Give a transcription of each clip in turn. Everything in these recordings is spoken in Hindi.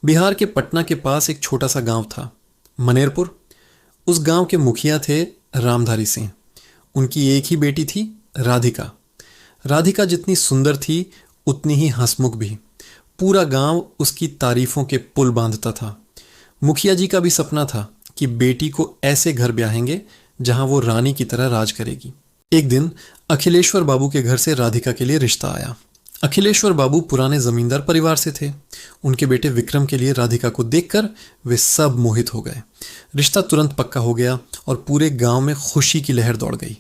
बिहार के पटना के पास एक छोटा सा गांव था, मनेरपुर। उस गांव के मुखिया थे रामधारी सिंह। उनकी एक ही बेटी थी, राधिका। राधिका जितनी सुंदर थी उतनी ही हंसमुख भी। पूरा गांव उसकी तारीफों के पुल बांधता था। मुखिया जी का भी सपना था कि बेटी को ऐसे घर ब्याहेंगे जहां वो रानी की तरह राज करेगी। एक दिन अखिलेश्वर बाबू के घर से राधिका के लिए रिश्ता आया। अखिलेश्वर बाबू पुराने जमींदार परिवार से थे। उनके बेटे विक्रम के लिए राधिका को देखकर वे सब मोहित हो गए। रिश्ता तुरंत पक्का हो गया और पूरे गांव में खुशी की लहर दौड़ गई।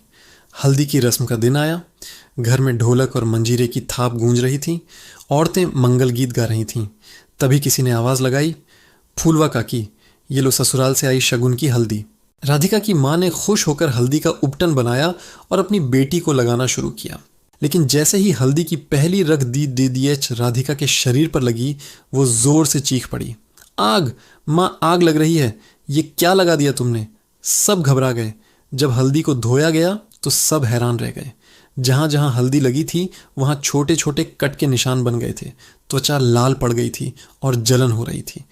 हल्दी की रस्म का दिन आया। घर में ढोलक और मंजीरे की थाप गूंज रही थी। औरतें मंगल गीत गा रही थीं। तभी किसी ने आवाज लगाई, फूलवा काकी, ये लो ससुराल से आई शगुन की हल्दी। राधिका की मां ने खुश होकर हल्दी का उपटन बनाया और अपनी बेटी को लगाना शुरू किया। लेकिन जैसे ही हल्दी की पहली रग DDH राधिका के शरीर पर लगी, वो जोर से चीख पड़ी, आग मां, आग लग रही है, ये क्या लगा दिया तुमने। सब घबरा गए। जब हल्दी को धोया गया तो सब हैरान रह गए। जहां जहां हल्दी लगी थी वहां छोटे छोटे कट के निशान बन गए थे। त्वचा लाल पड़ गई थी और जलन हो रही थी।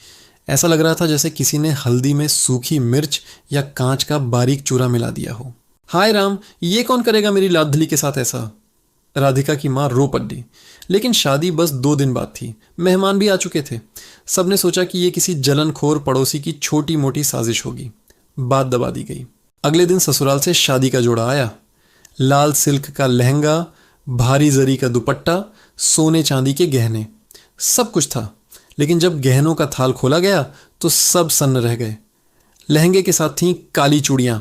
ऐसा लग रहा था जैसे किसी ने हल्दी में सूखी मिर्च या कांच का बारीक चूरा मिला दिया हो। हाय राम, ये कौन करेगा मेरी लाडली के साथ ऐसा। राधिका की मां रो पड़ी। लेकिन शादी बस 2 दिन बाद थी। मेहमान भी आ चुके थे। सबने सोचा कि ये किसी जलनखोर पड़ोसी की छोटी मोटी साजिश होगी। बात दबा दी गई। अगले दिन ससुराल से शादी का जोड़ा आया। लाल सिल्क का लहंगा, भारी जरी का दुपट्टा, सोने चांदी के गहने, सब कुछ था। लेकिन जब गहनों का थाल खोला गया तो सब सन्न रह गए। लहंगे के साथ थीं काली चूड़ियां।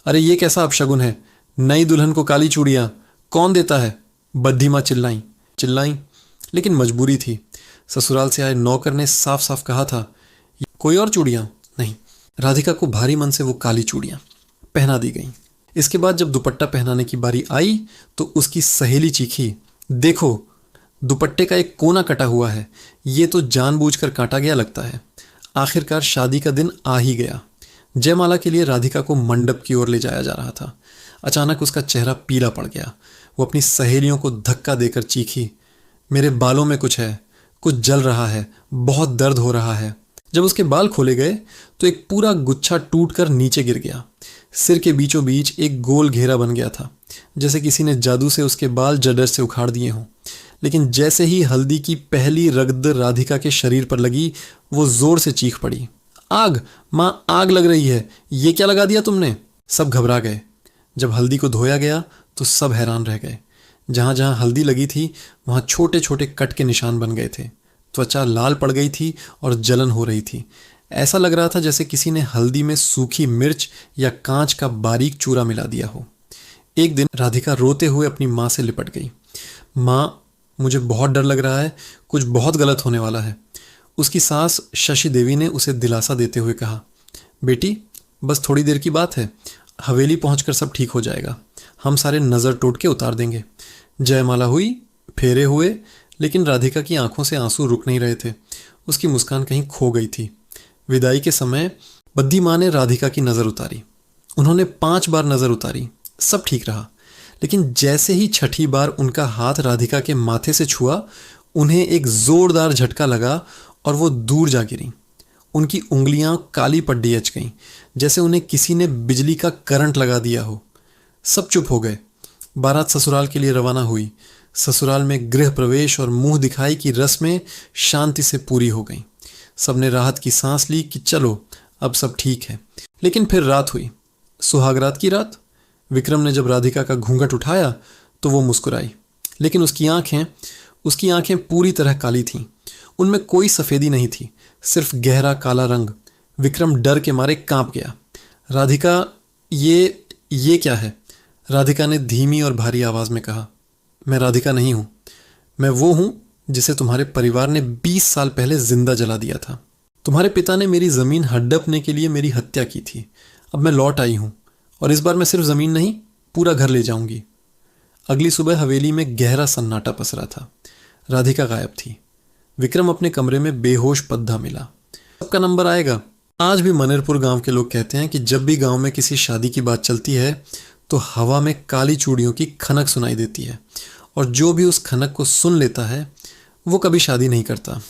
अरे ये कैसा अपशगुन है, नई दुल्हन को काली चूड़ियां कौन देता है। बद्धी माँ चिल्लाई चिल्लाई। लेकिन मजबूरी थी। ससुराल से आए नौकर ने साफ साफ कहा था, कोई और चूड़ियां नहीं। राधिका को भारी मन से वो काली चूड़ियां पहना दी गईं। इसके बाद जब दुपट्टा पहनाने की बारी आई तो उसकी सहेली चीखी, देखो दुपट्टे का एक कोना कटा हुआ है, ये तो जानबूझकर काटा गया लगता है। आखिरकार शादी का दिन आ ही गया। जयमाला के लिए राधिका को मंडप की ओर ले जाया जा रहा था। अचानक उसका चेहरा पीला पड़ गया। वो अपनी सहेलियों को धक्का देकर चीखी, मेरे बालों में कुछ है, कुछ जल रहा है, बहुत दर्द हो रहा है। जब उसके बाल खोले गए तो एक पूरा गुच्छा टूटकर नीचे गिर गया। सिर के बीचों बीच एक गोल घेरा बन गया था, जैसे किसी ने जादू से उसके बाल जडर से उखाड़ दिए हों। लेकिन जैसे ही हल्दी की पहली रगद राधिका के शरीर पर लगी, वो जोर से चीख पड़ी, आग मां, आग लग रही है, ये क्या लगा दिया तुमने। सब घबरा गए। जब हल्दी को धोया गया तो सब हैरान रह गए। जहां जहां हल्दी लगी थी वहां छोटे छोटे कट के निशान बन गए थे। त्वचा लाल पड़ गई थी और जलन हो रही थी। ऐसा लग रहा था जैसे किसी ने हल्दी में सूखी मिर्च या कांच का बारीक चूरा मिला दिया हो। एक दिन राधिका रोते हुए अपनी माँ से लिपट गई, माँ मुझे बहुत डर लग रहा है, कुछ बहुत गलत होने वाला है। उसकी सास शशि देवी ने उसे दिलासा देते हुए कहा, बेटी बस थोड़ी देर की बात है, हवेली पहुंचकर सब ठीक हो जाएगा। हम सारे नज़र टोट के उतार देंगे। जयमाला हुई, फेरे हुए, लेकिन राधिका की आंखों से आंसू रुक नहीं रहे थे। उसकी मुस्कान कहीं खो गई थी। विदाई के समय बद्धी माँ ने राधिका की नज़र उतारी। उन्होंने 5 बार नज़र उतारी, सब ठीक रहा। लेकिन जैसे ही छठी बार उनका हाथ राधिका के माथे से छुआ, उन्हें एक जोरदार झटका लगा और वो दूर जा गिरी। उनकी उंगलियां काली पड्डी अच गईं, जैसे उन्हें किसी ने बिजली का करंट लगा दिया हो। सब चुप हो गए। बारात ससुराल के लिए रवाना हुई। ससुराल में गृह प्रवेश और मुंह दिखाई की रस्में शांति से पूरी हो गईं। सबने राहत की सांस ली कि चलो अब सब ठीक है। लेकिन फिर रात हुई, सुहागरात की रात। विक्रम ने जब राधिका का घूंघट उठाया तो वो मुस्कुराई, लेकिन उसकी आंखें पूरी तरह काली थीं। उनमें कोई सफ़ेदी नहीं थी, सिर्फ गहरा काला रंग। विक्रम डर के मारे कांप गया। राधिका, ये क्या है। राधिका ने धीमी और भारी आवाज़ में कहा, मैं राधिका नहीं हूँ, मैं वो हूँ जिसे तुम्हारे परिवार ने 20 साल पहले जिंदा जला दिया था। तुम्हारे पिता ने मेरी ज़मीन हड़पने के लिए मेरी हत्या की थी। अब मैं लौट आई हूँ और इस बार मैं सिर्फ ज़मीन नहीं, पूरा घर ले जाऊंगी। अगली सुबह हवेली में गहरा सन्नाटा पसरा था। राधिका गायब थी। विक्रम अपने कमरे में बेहोश पद्धा मिला। सबका नंबर आएगा। आज भी मनेरपुर गांव के लोग कहते हैं कि जब भी गांव में किसी शादी की बात चलती है तो हवा में काली चूड़ियों की खनक सुनाई देती है, और जो भी उस खनक को सुन लेता है वो कभी शादी नहीं करता।